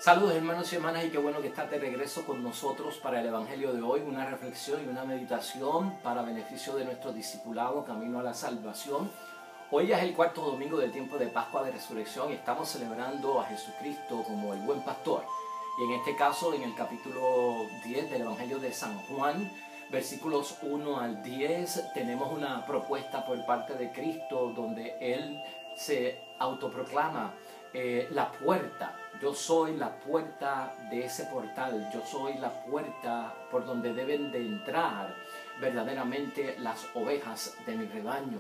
Saludos hermanos y hermanas, y qué bueno que estás de regreso con nosotros para el Evangelio de hoy, una reflexión y una meditación para beneficio de nuestro discipulado camino a la salvación. Hoy ya es el cuarto domingo del tiempo de Pascua de Resurrección y estamos celebrando a Jesucristo como el buen pastor. Y en este caso, en el capítulo 10 del Evangelio de San Juan, versículos 1 al 10, tenemos una propuesta por parte de Cristo donde Él se autoproclama la puerta. Yo soy la puerta de ese portal, yo soy la puerta por donde deben de entrar verdaderamente las ovejas de mi rebaño.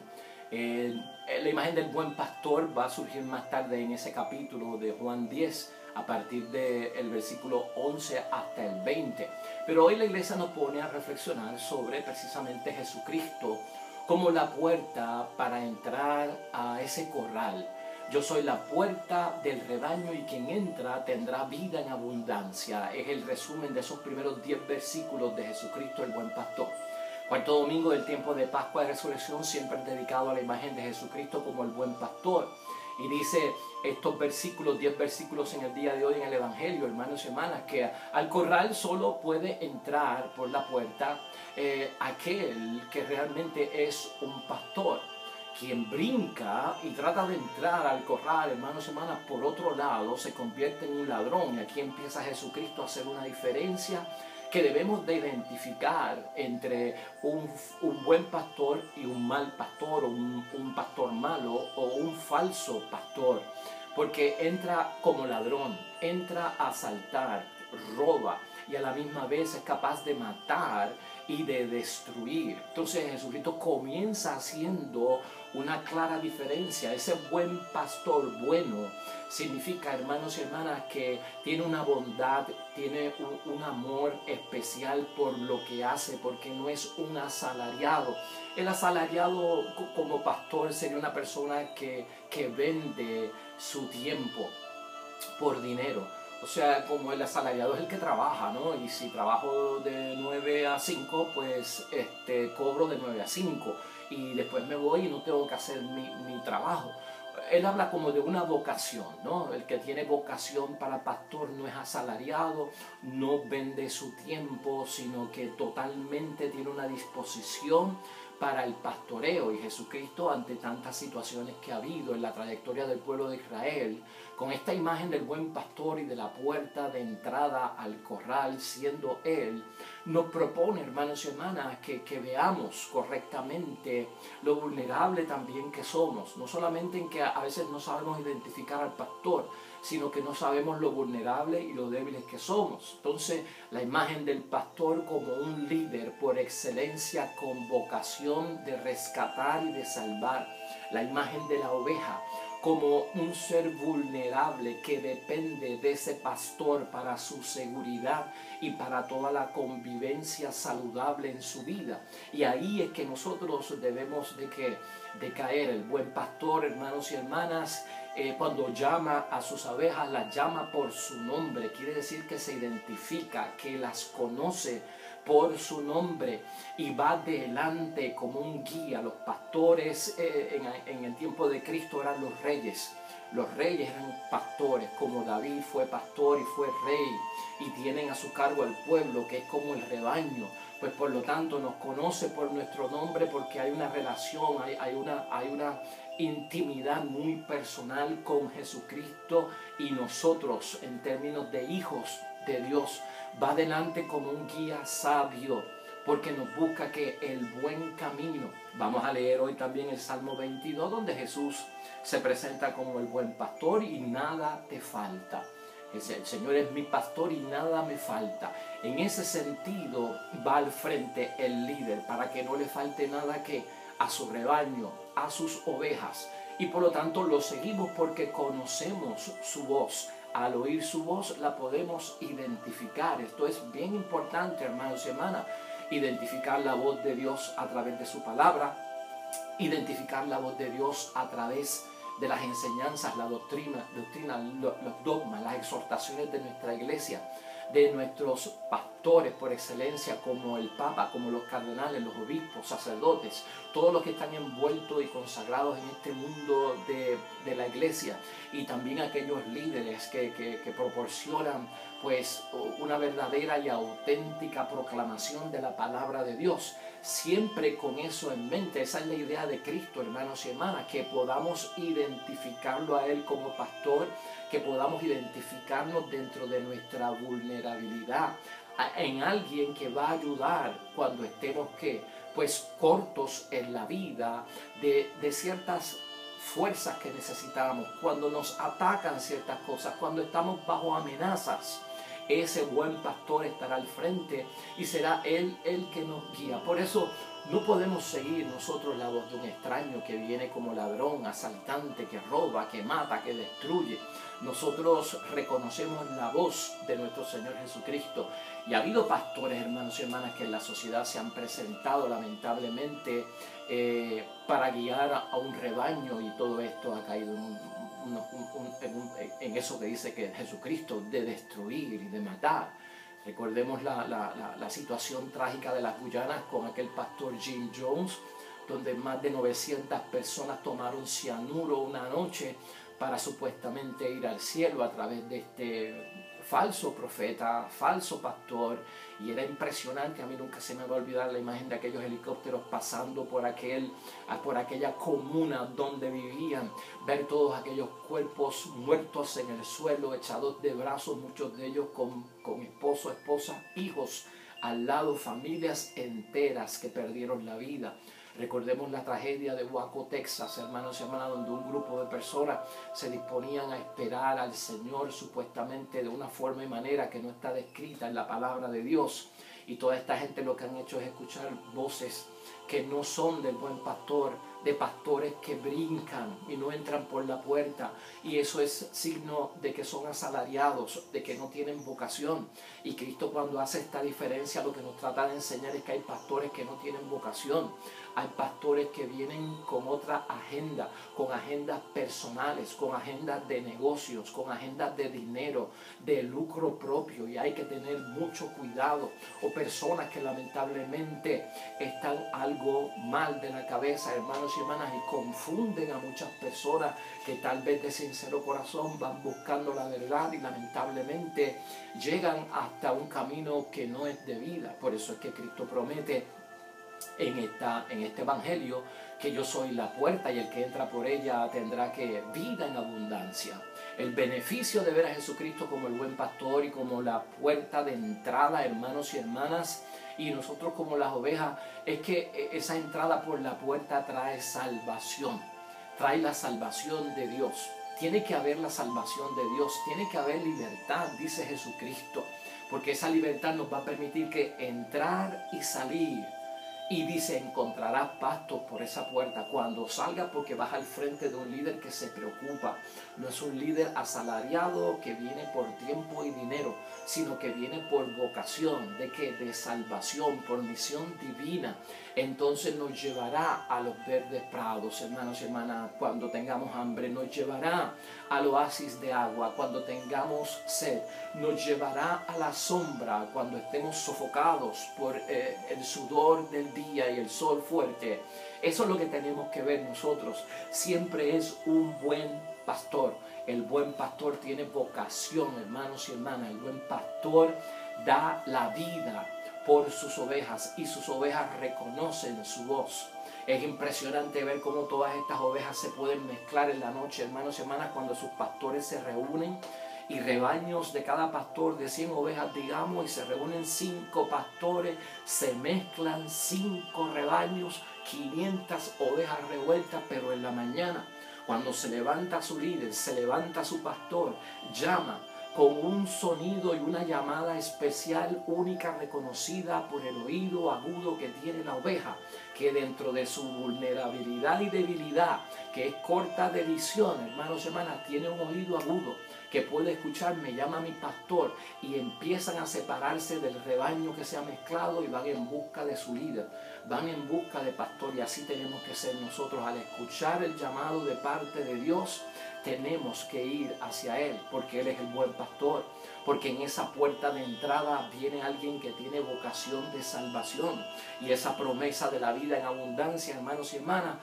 La imagen del buen pastor va a surgir más tarde en ese capítulo de Juan 10, a partir del versículo 11 hasta el 20. Pero hoy la iglesia nos pone a reflexionar sobre precisamente Jesucristo como la puerta para entrar a ese corral. Yo soy la puerta del rebaño y quien entra tendrá vida en abundancia. Es el resumen de esos primeros 10 versículos de Jesucristo, el buen pastor. Cuarto domingo del tiempo de Pascua de Resurrección, siempre dedicado a la imagen de Jesucristo como el buen pastor. Y dice estos versículos, 10 versículos en el día de hoy en el Evangelio, hermanos y hermanas, que al corral solo puede entrar por la puerta aquel que realmente es un pastor. Quien brinca y trata de entrar al corral, hermanos y hermanas, por otro lado, se convierte en un ladrón. Y aquí empieza Jesucristo a hacer una diferencia que debemos de identificar entre un buen pastor y un mal pastor, o un pastor malo o un falso pastor. Porque entra como ladrón, entra a asaltar, roba y a la misma vez es capaz de matar y de destruir. Entonces Jesucristo comienza haciendo una clara diferencia. Ese buen pastor bueno significa, hermanos y hermanas, que tiene una bondad, tiene un amor especial por lo que hace, porque no es un asalariado. El asalariado como pastor sería una persona que vende su tiempo por dinero. O sea, como el asalariado es el que trabaja, ¿no? Y si trabajo de 9 a 5, pues cobro de 9 a 5. Y después me voy y no tengo que hacer mi trabajo. Él habla como de una vocación, ¿no? El que tiene vocación para pastor no es asalariado, no vende su tiempo, sino que totalmente tiene una disposición para el pastoreo. Y Jesucristo, ante tantas situaciones que ha habido en la trayectoria del pueblo de Israel, con esta imagen del buen pastor y de la puerta de entrada al corral, siendo Él, nos propone, hermanos y hermanas, que veamos correctamente lo vulnerable también que somos. No solamente en que a veces no sabemos identificar al pastor, sino que no sabemos lo vulnerable y lo débiles que somos. Entonces, la imagen del pastor como un líder por excelencia con vocación de rescatar y de salvar. La imagen de la oveja como un ser vulnerable que depende de ese pastor para su seguridad y para toda la convivencia saludable en su vida. Y ahí es que nosotros debemos de caer. El buen pastor, hermanos y hermanas, cuando llama a sus ovejas, las llama por su nombre. Quiere decir que se identifica, que las conoce por su nombre y va delante como un guía. Los pastores en el tiempo de Cristo eran los reyes. Los reyes eran pastores, como David fue pastor y fue rey, y tienen a su cargo al pueblo, que es como el rebaño. Pues por lo tanto nos conoce por nuestro nombre, porque hay una relación, hay una intimidad muy personal con Jesucristo y nosotros en términos de hijos de Dios. Va adelante como un guía sabio, porque nos busca que el buen camino. Vamos a leer hoy también el Salmo 22, donde Jesús se presenta como el buen pastor y nada te falta. El Señor es mi pastor y nada me falta. En ese sentido va al frente el líder para que no le falte nada a su rebaño, a sus ovejas. Y por lo tanto lo seguimos porque conocemos su voz. Al oír su voz la podemos identificar. Esto es bien importante, hermanos y hermanas. Identificar la voz de Dios a través de su palabra. Identificar la voz de Dios a través de las enseñanzas, la doctrina, los dogmas, las exhortaciones de nuestra iglesia, de nuestros pastores por excelencia, como el Papa, como los cardenales, los obispos, sacerdotes, todos los que están envueltos y consagrados en este mundo de la iglesia, y también aquellos líderes que proporcionan pues una verdadera y auténtica proclamación de la palabra de Dios. Siempre con eso en mente. Esa es la idea de Cristo, hermanos y hermanas, que podamos identificarlo a Él como pastor, que podamos identificarnos dentro de nuestra vulnerabilidad, en alguien que va a ayudar cuando estemos pues cortos en la vida de ciertas fuerzas que necesitamos, cuando nos atacan ciertas cosas, cuando estamos bajo amenazas. Ese buen pastor estará al frente y será Él el que nos guía. Por eso no podemos seguir nosotros la voz de un extraño que viene como ladrón, asaltante, que roba, que mata, que destruye. Nosotros reconocemos la voz de nuestro Señor Jesucristo. Y ha habido pastores, hermanos y hermanas, que en la sociedad se han presentado lamentablemente para guiar a un rebaño, y todo esto ha caído en eso que dice que Jesucristo, de destruir y de matar. Recordemos la situación trágica de las Guyanas con aquel pastor Jim Jones, donde más de 900 personas tomaron cianuro una noche para supuestamente ir al cielo a través de este falso profeta, falso pastor. Y era impresionante. A mí nunca se me va a olvidar la imagen de aquellos helicópteros pasando por aquella comuna donde vivían, ver todos aquellos cuerpos muertos en el suelo, echados de brazos, muchos de ellos con esposo, esposa, hijos al lado, familias enteras que perdieron la vida. Recordemos la tragedia de Waco, Texas, hermanos y hermanas, donde un grupo de personas se disponían a esperar al Señor supuestamente de una forma y manera que no está descrita en la palabra de Dios. Y toda esta gente lo que han hecho es escuchar voces que no son del buen pastor, de pastores que brincan y no entran por la puerta, y eso es signo de que son asalariados, de que no tienen vocación. Y Cristo, cuando hace esta diferencia, lo que nos trata de enseñar es que hay pastores que no tienen vocación. Hay pastores que vienen con otra agenda, con agendas personales, con agendas de negocios, con agendas de dinero, de lucro propio, y hay que tener mucho cuidado. O personas que lamentablemente están algo mal de la cabeza, hermanos y hermanas, y confunden a muchas personas que tal vez de sincero corazón van buscando la verdad y lamentablemente llegan hasta un camino que no es de vida. Por eso es que Cristo promete en este evangelio que yo soy la puerta y el que entra por ella tendrá vida en abundancia. El beneficio de ver a Jesucristo como el buen pastor y como la puerta de entrada, hermanos y hermanas, y nosotros como las ovejas, es que esa entrada por la puerta trae salvación, trae la salvación de Dios. Tiene que haber la salvación de Dios, tiene que haber libertad, dice Jesucristo, porque esa libertad nos va a permitir que entrar y salir. Y dice, encontrarás pastos por esa puerta cuando salgas, porque vas al frente de un líder que se preocupa. No es un líder asalariado que viene por tiempo y dinero, sino que viene por vocación, de salvación, por misión divina. Entonces nos llevará a los verdes prados, hermanos y hermanas, cuando tengamos hambre. Nos llevará al oasis de agua cuando tengamos sed. Nos llevará a la sombra cuando estemos sofocados por el sudor del día y el sol fuerte. Eso es lo que tenemos que ver nosotros. Siempre es un buen pastor. El buen pastor tiene vocación, hermanos y hermanas. El buen pastor da la vida por sus ovejas y sus ovejas reconocen su voz. Es impresionante ver cómo todas estas ovejas se pueden mezclar en la noche, hermanos y hermanas, cuando sus pastores se reúnen, y rebaños de cada pastor de 100 ovejas, digamos, y se reúnen 5 pastores, se mezclan 5 rebaños, 500 ovejas revueltas. Pero en la mañana, cuando se levanta su líder, se levanta su pastor, llama con un sonido y una llamada especial, única, reconocida por el oído agudo que tiene la oveja, que dentro de su vulnerabilidad y debilidad, que es corta de visión, hermanos y hermanas, tiene un oído agudo que puede escuchar, me llama mi pastor, y empiezan a separarse del rebaño que se ha mezclado y van en busca de su líder, van en busca de pastor. Y así tenemos que ser nosotros. Al escuchar el llamado de parte de Dios, tenemos que ir hacia Él, porque Él es el buen pastor, porque en esa puerta de entrada viene alguien que tiene vocación de salvación. Y esa promesa de la vida en abundancia, hermanos y hermanas,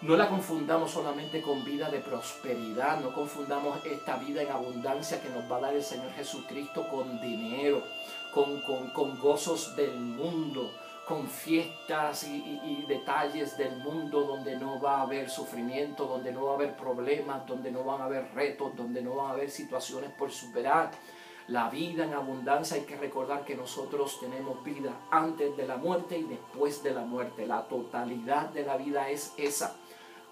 no la confundamos solamente con vida de prosperidad, no confundamos esta vida en abundancia que nos va a dar el Señor Jesucristo con dinero, con gozos del mundo, con fiestas y detalles del mundo donde no va a haber sufrimiento, donde no va a haber problemas, donde no van a haber retos, donde no van a haber situaciones por superar. La vida en abundancia, hay que recordar que nosotros tenemos vida antes de la muerte y después de la muerte. La totalidad de la vida es esa.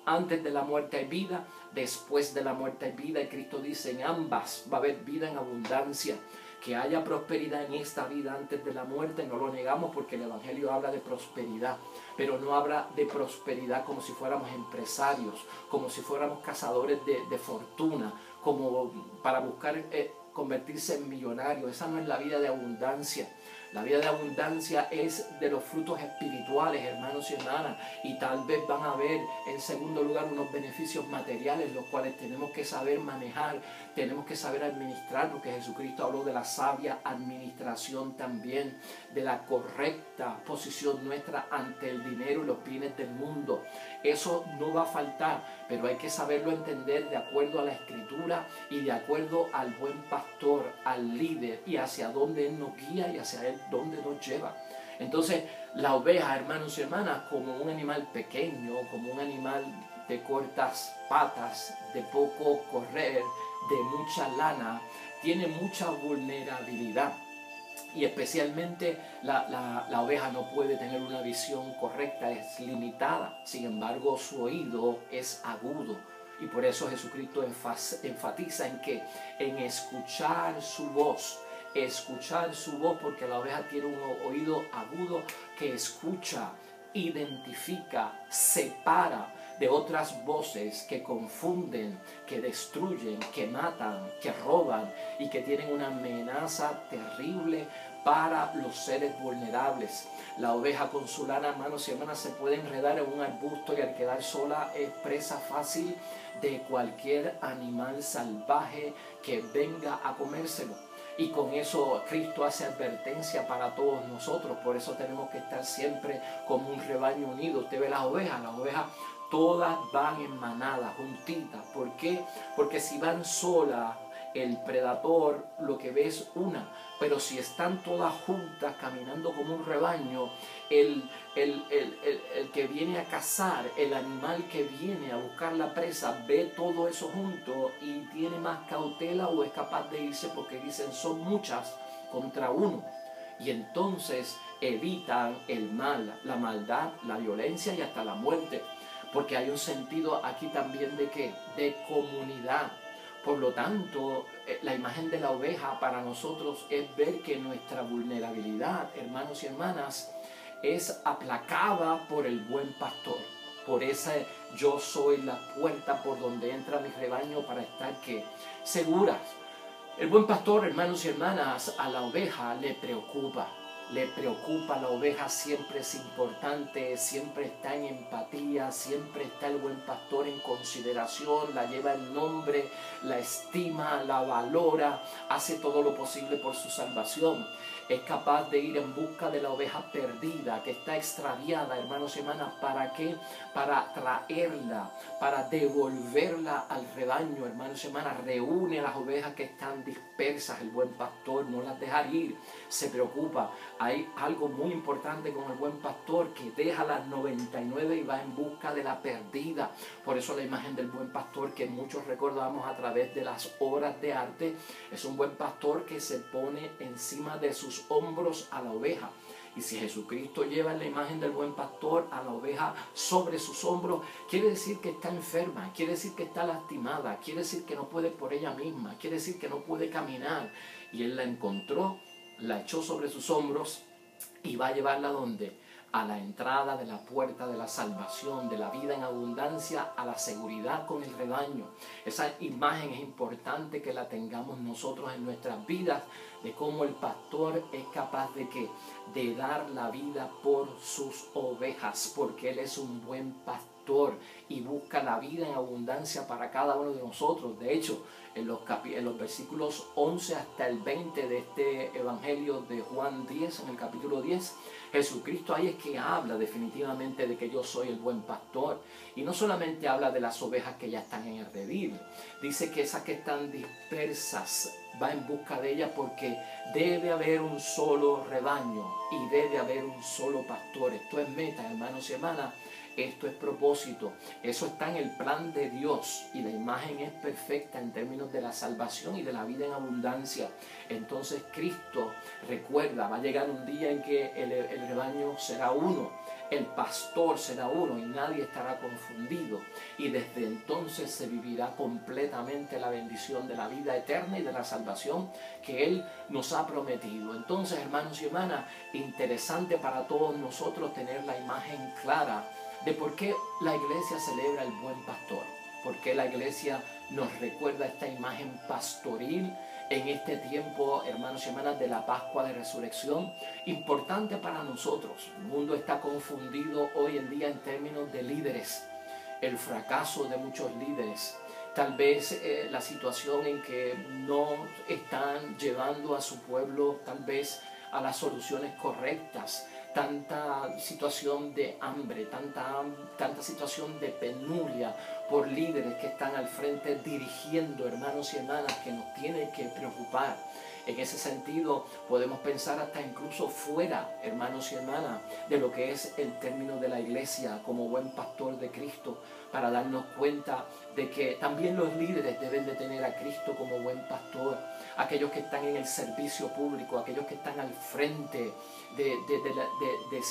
Antes de la muerte hay vida, después de la muerte hay vida. Y Cristo dice, en ambas va a haber vida en abundancia. Que haya prosperidad en esta vida antes de la muerte, no lo negamos, porque el Evangelio habla de prosperidad, pero no habla de prosperidad como si fuéramos empresarios, como si fuéramos cazadores de fortuna, como para buscar convertirse en millonarios. Esa no es la vida de abundancia. La vida de abundancia es de los frutos espirituales, hermanos y hermanas, y tal vez van a haber en segundo lugar unos beneficios materiales, los cuales tenemos que saber manejar, tenemos que saber administrar, porque Jesucristo habló de la sabia administración también, de la correcta posición nuestra ante el dinero y los bienes del mundo. Eso no va a faltar, pero hay que saberlo entender de acuerdo a la Escritura y de acuerdo al buen pastor, al líder, y hacia dónde Él nos guía y hacia Él dónde nos lleva. Entonces, la oveja, hermanos y hermanas, como un animal pequeño, como un animal de cortas patas, de poco correr, de mucha lana, tiene mucha vulnerabilidad. Y especialmente la oveja no puede tener una visión correcta, es limitada. Sin embargo, su oído es agudo. Y por eso Jesucristo enfatiza en qué, en escuchar su voz. Escuchar su voz, porque la oveja tiene un oído agudo que escucha, identifica, separa de otras voces que confunden, que destruyen, que matan, que roban y que tienen una amenaza terrible para los seres vulnerables. La oveja con su lana, hermanos y hermanas, se puede enredar en un arbusto y al quedar sola es presa fácil de cualquier animal salvaje que venga a comérselo. Y con eso Cristo hace advertencia para todos nosotros. Por eso tenemos que estar siempre como un rebaño unido. Usted ve las ovejas todas van en manada, juntitas. ¿Por qué? Porque si van solas, el predador lo que ve es una. Pero si están todas juntas, caminando como un rebaño, el que viene a cazar, el animal que viene a buscar la presa, ve todo eso junto y tiene más cautela o es capaz de irse, porque dicen son muchas contra uno. Y entonces evitan el mal, la maldad, la violencia y hasta la muerte. Porque hay un sentido aquí también de ¿qué? De comunidad. Por lo tanto, la imagen de la oveja para nosotros es ver que nuestra vulnerabilidad, hermanos y hermanas, es aplacada por el buen pastor. Por ese yo soy la puerta por donde entra mi rebaño para estar ¿qué? Seguras. El buen pastor, hermanos y hermanas, a la oveja le preocupa. Le preocupa, la oveja siempre es importante, siempre está en empatía, siempre está el buen pastor en consideración, la lleva el nombre, la estima, la valora, hace todo lo posible por su salvación. Es capaz de ir en busca de la oveja perdida, que está extraviada, hermanos y hermanas. ¿Para qué? Para traerla, para devolverla al rebaño, hermanos y hermanas. Reúne a las ovejas que están dispersas. El buen pastor no las deja ir, se preocupa. Hay algo muy importante con el buen pastor, que deja las 99 y va en busca de la perdida. Por eso la imagen del buen pastor, que muchos recordamos a través de las obras de arte, es un buen pastor que se pone encima de sus hombros a la oveja. Y si Jesucristo lleva la imagen del buen pastor a la oveja sobre sus hombros, quiere decir que está enferma, quiere decir que está lastimada, quiere decir que no puede por ella misma, quiere decir que no puede caminar. Y Él la encontró, la echó sobre sus hombros y va a llevarla ¿a dónde? a la entrada de la puerta de la salvación, de la vida en abundancia, a la seguridad con el rebaño. Esa imagen es importante que la tengamos nosotros en nuestras vidas, de cómo el pastor es capaz de dar la vida por sus ovejas, porque Él es un buen pastor y busca la vida en abundancia para cada uno de nosotros. De hecho, en los versículos 11 hasta el 20 de este Evangelio de Juan 10, en el capítulo 10, Jesucristo ahí es que habla definitivamente de que yo soy el buen pastor. Y no solamente habla de las ovejas que ya están en el redil, dice que esas que están dispersas va en busca de ellas, porque debe haber un solo rebaño y debe haber un solo pastor. Esto es meta, hermanos y hermanas. Esto es propósito, eso está en el plan de Dios y la imagen es perfecta en términos de la salvación y de la vida en abundancia. Entonces Cristo, recuerda, va a llegar un día en que el rebaño será uno, el pastor será uno y nadie estará confundido, y desde entonces se vivirá completamente la bendición de la vida eterna y de la salvación que Él nos ha prometido. Entonces, hermanos y hermanas, interesante para todos nosotros tener la imagen clara de por qué la iglesia celebra el buen pastor, por qué la iglesia nos recuerda esta imagen pastoril en este tiempo, hermanos y hermanas, de la Pascua de Resurrección, importante para nosotros. El mundo está confundido hoy en día en términos de líderes, el fracaso de muchos líderes, tal vez la situación en que no están llevando a su pueblo tal vez a las soluciones correctas, tanta situación de hambre, tanta situación de penuria por líderes que están al frente dirigiendo, hermanos y hermanas, que nos tienen que preocupar. En ese sentido, podemos pensar hasta incluso fuera, hermanos y hermanas, de lo que es el término de la iglesia como buen pastor de Cristo, para darnos cuenta de que también los líderes deben de tener a Cristo como buen pastor. Aquellos que están en el servicio público, aquellos que están al frente de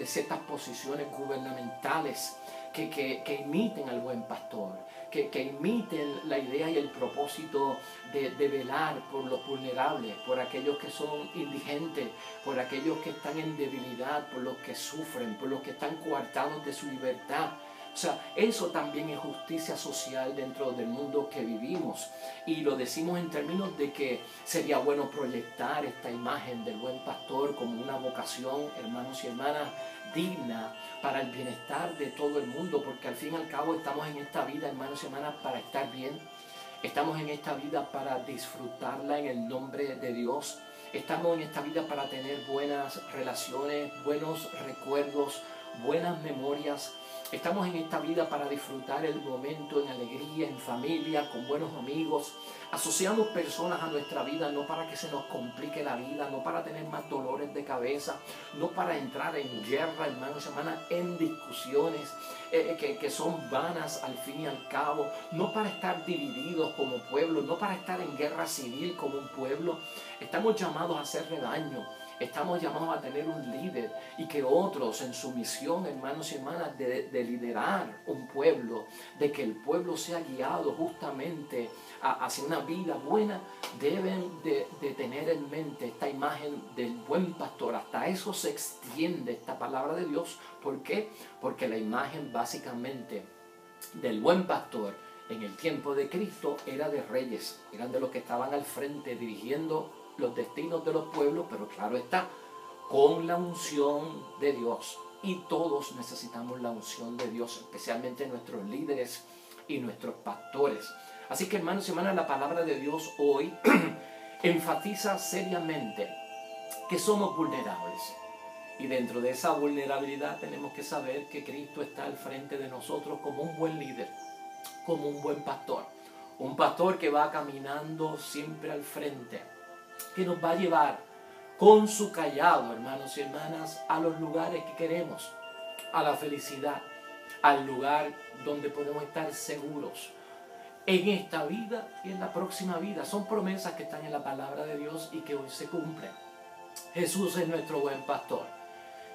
ciertas posiciones gubernamentales, que imiten al buen pastor, que imiten la idea y el propósito de velar por los vulnerables, por aquellos que son indigentes, por aquellos que están en debilidad, por los que sufren, por los que están coartados de su libertad. O sea, eso también es justicia social dentro del mundo que vivimos. Y lo decimos en términos de que sería bueno proyectar esta imagen del buen pastor como una vocación, hermanos y hermanas, digna para el bienestar de todo el mundo, porque al fin y al cabo estamos en esta vida, hermanos y hermanas, para estar bien. Estamos en esta vida para disfrutarla en el nombre de Dios. Estamos en esta vida para tener buenas relaciones, buenos recuerdos, buenas memorias. Estamos en esta vida para disfrutar el momento en alegría, en familia, con buenos amigos. Asociamos personas a nuestra vida no para que se nos complique la vida, no para tener más dolores de cabeza, no para entrar en guerra, hermanos y hermanas, en discusiones que son vanas al fin y al cabo, no para estar divididos como pueblo, no para estar en guerra civil como un pueblo. Estamos llamados a ser rebaño. Estamos llamados a tener un líder y que otros en su misión, hermanos y hermanas, de liderar un pueblo, de que el pueblo sea guiado justamente hacia una vida buena, deben de tener en mente esta imagen del buen pastor. Hasta eso se extiende esta palabra de Dios. ¿Por qué? Porque la imagen básicamente del buen pastor en el tiempo de Cristo era de reyes, eran de los que estaban al frente dirigiendo los destinos de los pueblos, pero claro está, con la unción de Dios. Y todos necesitamos la unción de Dios, especialmente nuestros líderes y nuestros pastores. Así que, hermanos y hermanas, la palabra de Dios hoy enfatiza seriamente que somos vulnerables. Y dentro de esa vulnerabilidad tenemos que saber que Cristo está al frente de nosotros como un buen líder, como un buen pastor. Un pastor que va caminando siempre al frente, que nos va a llevar con su callado, hermanos y hermanas, a los lugares que queremos, a la felicidad, al lugar donde podemos estar seguros en esta vida y en la próxima vida. Son promesas que están en la palabra de Dios y que hoy se cumplen. Jesús es nuestro buen pastor.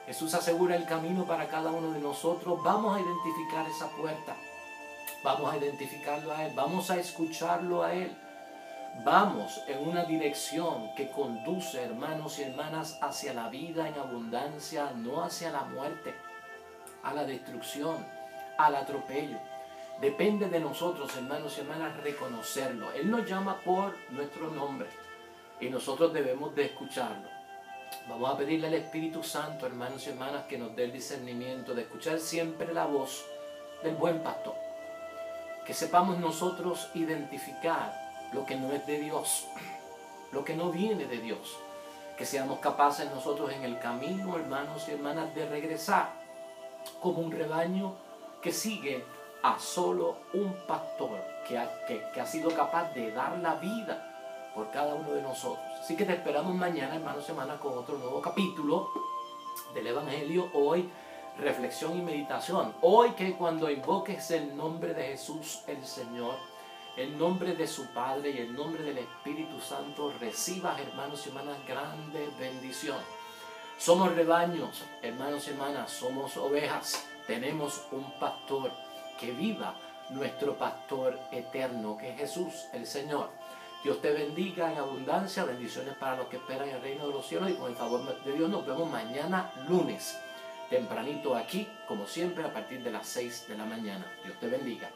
Jesús asegura el camino para cada uno de nosotros. Vamos a identificar esa puerta. Vamos a identificarlo a Él. Vamos a escucharlo a Él. Vamos en una dirección que conduce, hermanos y hermanas, hacia la vida en abundancia, no hacia la muerte, a la destrucción, al atropello. Depende de nosotros, hermanos y hermanas, reconocerlo. Él nos llama por nuestro nombre y nosotros debemos de escucharlo. Vamos a pedirle al Espíritu Santo, hermanos y hermanas, que nos dé el discernimiento de escuchar siempre la voz del buen pastor. Que sepamos nosotros identificar lo que no es de Dios, lo que no viene de Dios. Que seamos capaces nosotros en el camino, hermanos y hermanas, de regresar como un rebaño que sigue a solo un pastor que ha sido capaz de dar la vida por cada uno de nosotros. Así que te esperamos mañana, hermanos y hermanas, con otro nuevo capítulo del Evangelio. Hoy, reflexión y meditación. Hoy, que cuando invoques el nombre de Jesús el Señor, el nombre de su Padre y el nombre del Espíritu Santo, recibas, hermanos y hermanas, grande bendición. Somos rebaños, hermanos y hermanas, somos ovejas. Tenemos un pastor. Que viva nuestro pastor eterno, que es Jesús el Señor. Dios te bendiga en abundancia. Bendiciones para los que esperan el reino de los cielos. Y con el favor de Dios nos vemos mañana lunes, tempranito aquí, como siempre, a partir de las 6 de la mañana. Dios te bendiga.